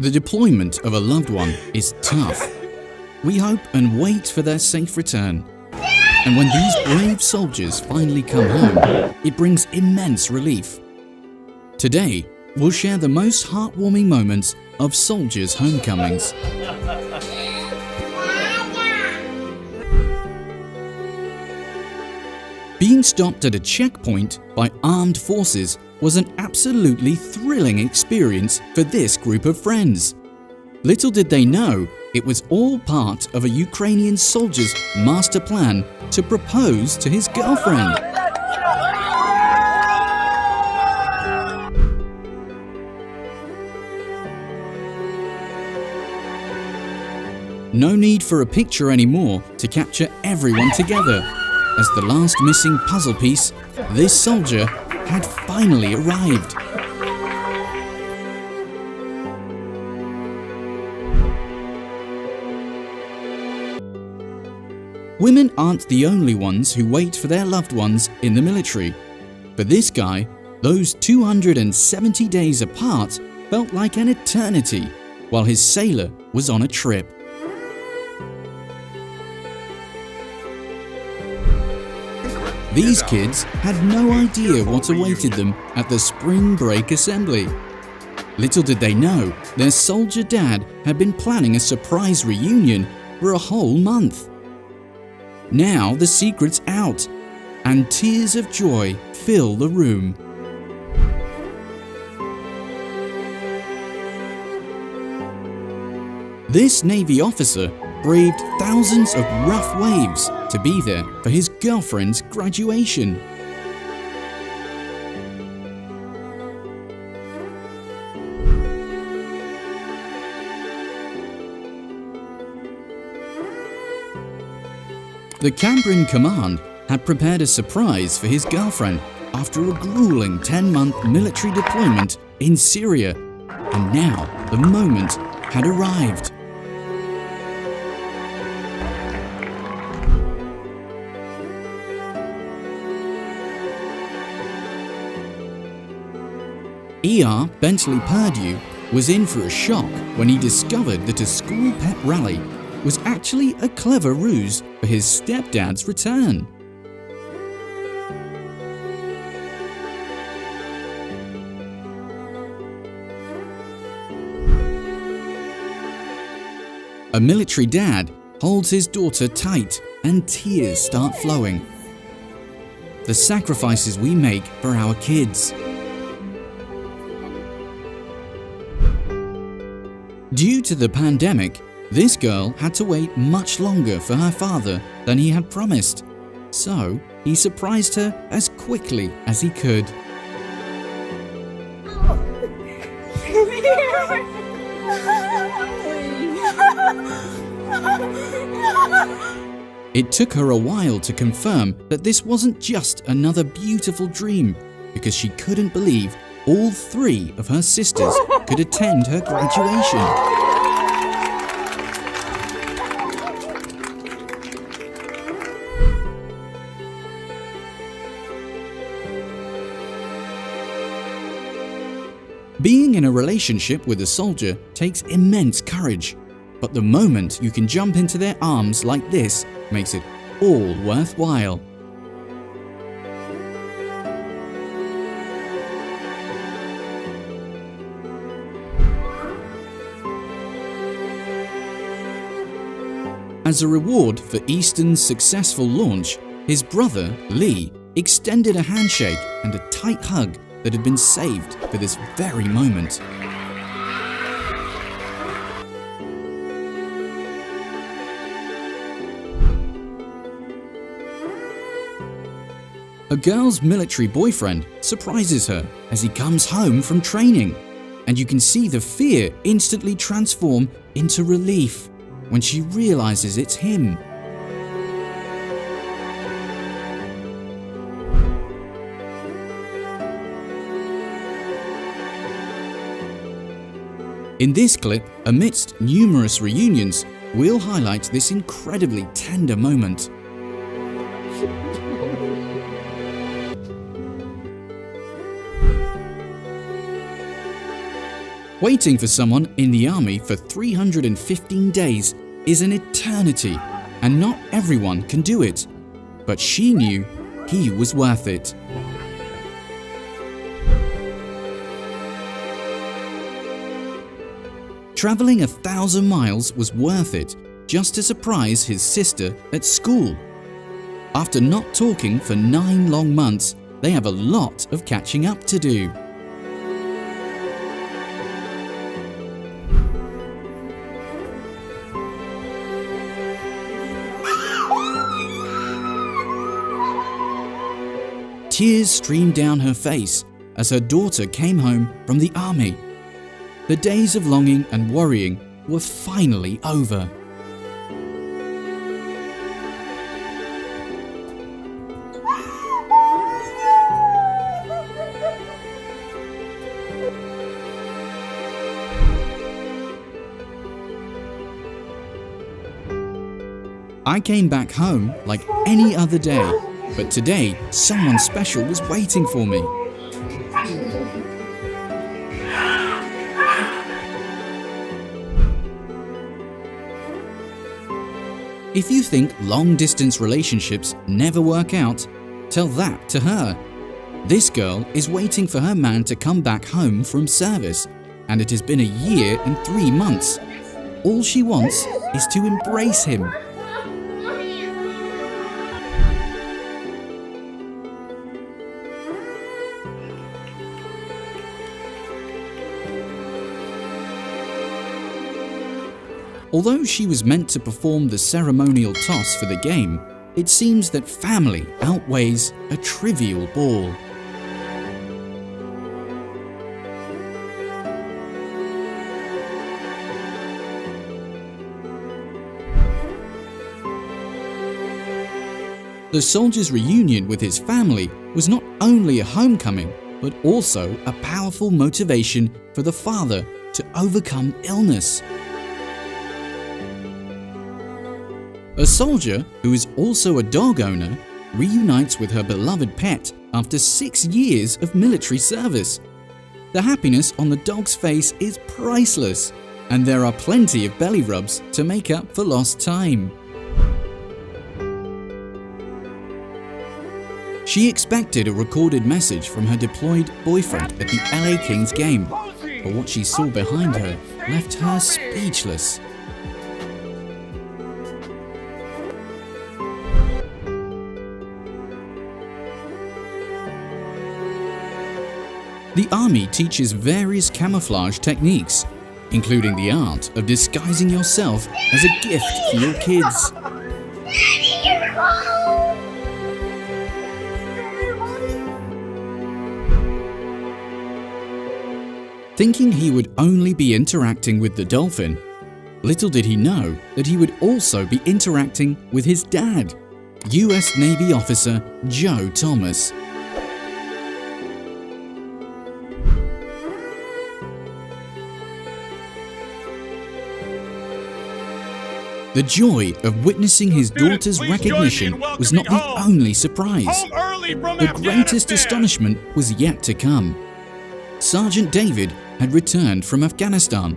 The deployment of a loved one is tough. We hope and wait for their safe return. And when these brave soldiers finally come home, it brings immense relief. Today, we'll share the most heartwarming moments of soldiers' homecomings. Being stopped at a checkpoint by armed forces was an absolutely thrilling experience for this group of friends. Little did they know, it was all part of a Ukrainian soldier's master plan to propose to his girlfriend. No need for a picture anymore to capture everyone together. As the last missing puzzle piece, this soldier had finally arrived. Women aren't the only ones who wait for their loved ones in the military. For this guy, those 270 days apart felt like an eternity, while his sailor was on a trip. These kids had no idea what awaited them at the spring break assembly. Little did they know, their soldier dad had been planning a surprise reunion for a whole month. Now the secret's out, and tears of joy fill the room. This Navy officer braved thousands of rough waves to be there for his girlfriend's graduation. The Cambrian Command had prepared a surprise for his girlfriend after a grueling 10-month military deployment in Syria, and now the moment had arrived. E.R. Bentley Perdue was in for a shock when he discovered that a school pep rally was actually a clever ruse for his stepdad's return. A military dad holds his daughter tight and tears start flowing. The sacrifices we make for our kids. Due to the pandemic, this girl had to wait much longer for her father than he had promised, so he surprised her as quickly as he could. It took her a while to confirm that this wasn't just another beautiful dream, because she couldn't believe all three of her sisters could attend her graduation. Being in a relationship with a soldier takes immense courage, but the moment you can jump into their arms like this makes it all worthwhile. As a reward for Easton's successful launch, his brother, Lee, extended a handshake and a tight hug that had been saved for this very moment. A girl's military boyfriend surprises her as he comes home from training, and you can see the fear instantly transform into relief when she realizes it's him. In this clip, amidst numerous reunions, we'll highlight this incredibly tender moment. Waiting for someone in the army for 315 days is an eternity, and not everyone can do it. But she knew he was worth it. Traveling 1,000 miles was worth it just to surprise his sister at school. After not talking for 9 long months, they have a lot of catching up to do. Tears streamed down her face as her daughter came home from the army. The days of longing and worrying were finally over. I came back home like any other day, but today someone special was waiting for me. If you think long-distance relationships never work out, tell that to her. This girl is waiting for her man to come back home from service, and it has been a year and 3 months. All she wants is to embrace him. Although she was meant to perform the ceremonial toss for the game, it seems that family outweighs a trivial ball. The soldier's reunion with his family was not only a homecoming, but also a powerful motivation for the father to overcome illness. A soldier, who is also a dog owner, reunites with her beloved pet after 6 years of military service. The happiness on the dog's face is priceless, and there are plenty of belly rubs to make up for lost time. She expected a recorded message from her deployed boyfriend at the LA Kings game, but what she saw behind her left her speechless. The army teaches various camouflage techniques, including the art of disguising yourself as a gift for your kids. Thinking he would only be interacting with the dolphin, little did he know that he would also be interacting with his dad, US Navy officer Joe Thomas. The joy of witnessing his daughter's recognition was not the only surprise. The greatest astonishment was yet to come. Sergeant David had returned from Afghanistan,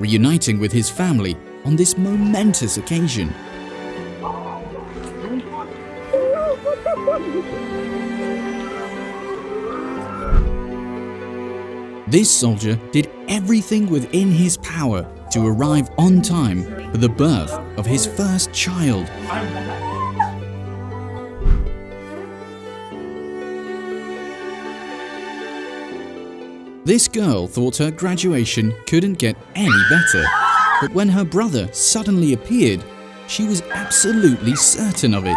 reuniting with his family on this momentous occasion. This soldier did everything within his power to arrive on time for the birth of his first child. This girl thought her graduation couldn't get any better, but when her brother suddenly appeared, she was absolutely certain of it.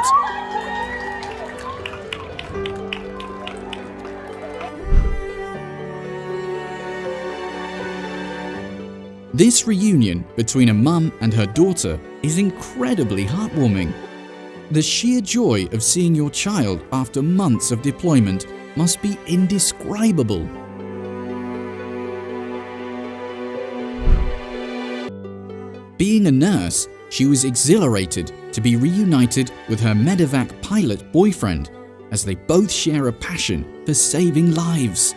This reunion between a mum and her daughter is incredibly heartwarming. The sheer joy of seeing your child after months of deployment must be indescribable. Being a nurse, she was exhilarated to be reunited with her medevac pilot boyfriend, as they both share a passion for saving lives.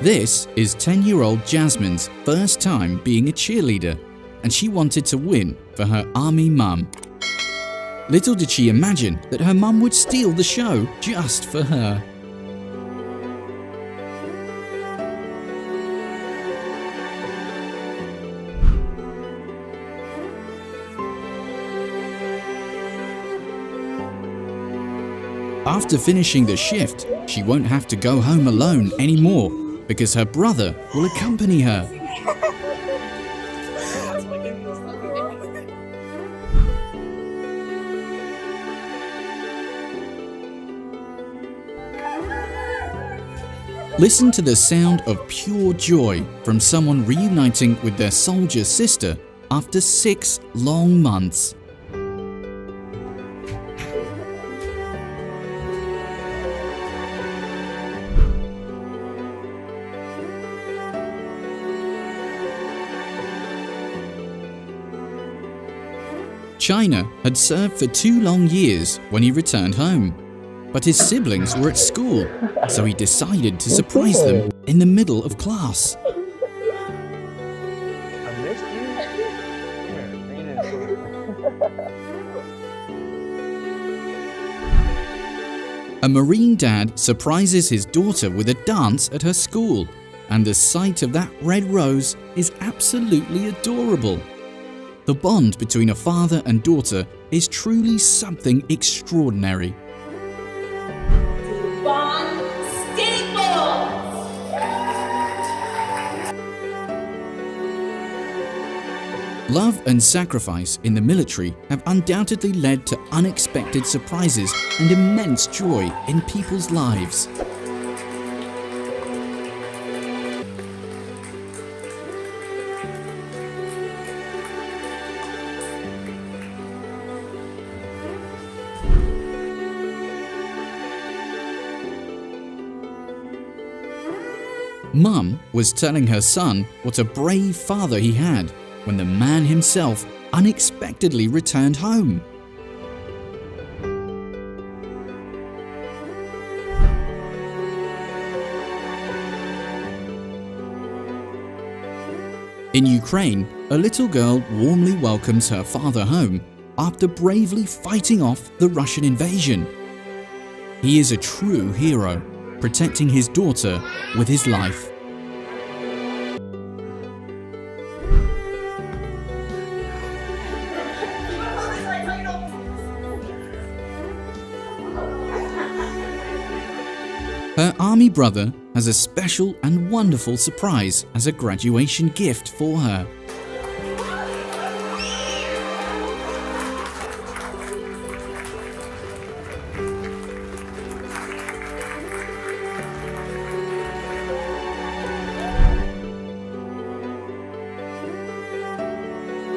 This is 10-year-old Jasmine's first time being a cheerleader, and she wanted to win for her army mum. Little did she imagine that her mum would steal the show just for her. After finishing the shift, she won't have to go home alone anymore because her brother will accompany her. Listen to the sound of pure joy from someone reuniting with their soldier sister after 6 long months. China had served for 2 long years when he returned home, but his siblings were at school, so he decided to surprise them in the middle of class. I missed you. A Marine dad surprises his daughter with a dance at her school, and the sight of that red rose is absolutely adorable. The bond between a father and daughter is truly something extraordinary. Love and sacrifice in the military have undoubtedly led to unexpected surprises and immense joy in people's lives. Mum was telling her son what a brave father he had when the man himself unexpectedly returned home. In Ukraine, a little girl warmly welcomes her father home after bravely fighting off the Russian invasion. He is a true hero, protecting his daughter with his life. Her army brother has a special and wonderful surprise as a graduation gift for her.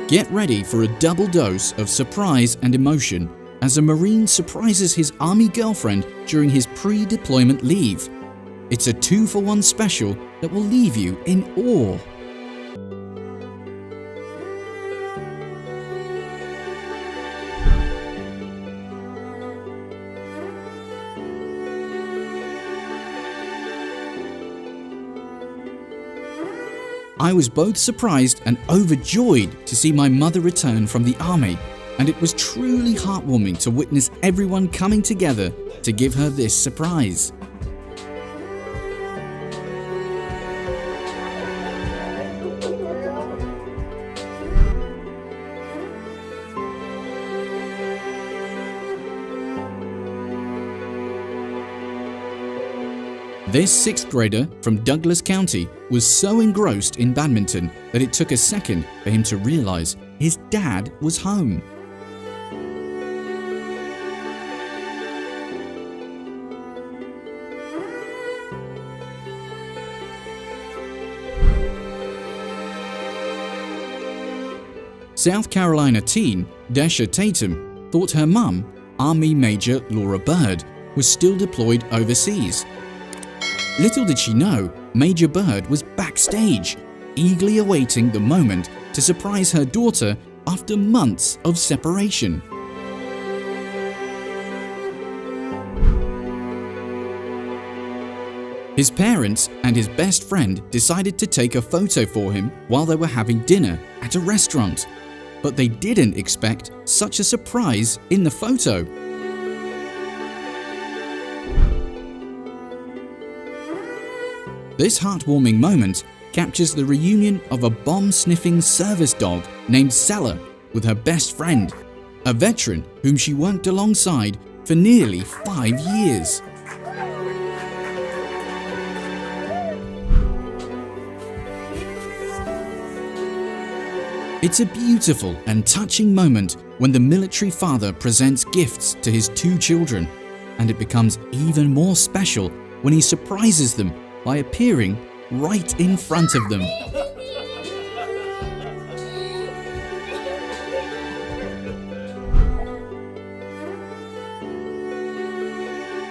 Get ready for a double dose of surprise and emotion as a Marine surprises his army girlfriend during his pre-deployment leave. It's a 2-for-1 special that will leave you in awe. I was both surprised and overjoyed to see my mother return from the army, and it was truly heartwarming to witness everyone coming together to give her this surprise. This 6th grader from Douglas County was so engrossed in badminton that it took a second for him to realize his dad was home. South Carolina teen Desha Tatum thought her mum, Army Major Laura Bird, was still deployed overseas. Little did she know, Major Bird was backstage, eagerly awaiting the moment to surprise her daughter after months of separation. His parents and his best friend decided to take a photo for him while they were having dinner at a restaurant, but they didn't expect such a surprise in the photo. This heartwarming moment captures the reunion of a bomb-sniffing service dog named Sella with her best friend, a veteran whom she worked alongside for nearly 5 years. It's a beautiful and touching moment when the military father presents gifts to his 2 children, and it becomes even more special when he surprises them by appearing right in front of them.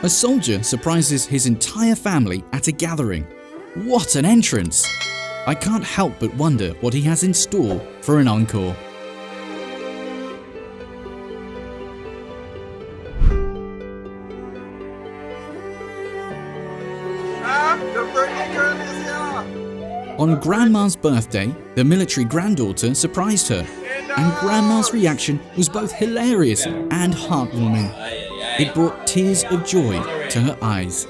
A soldier surprises his entire family at a gathering. What an entrance! I can't help but wonder what he has in store for an encore. On Grandma's birthday, the military granddaughter surprised her, and Grandma's reaction was both hilarious and heartwarming. It brought tears of joy to her eyes.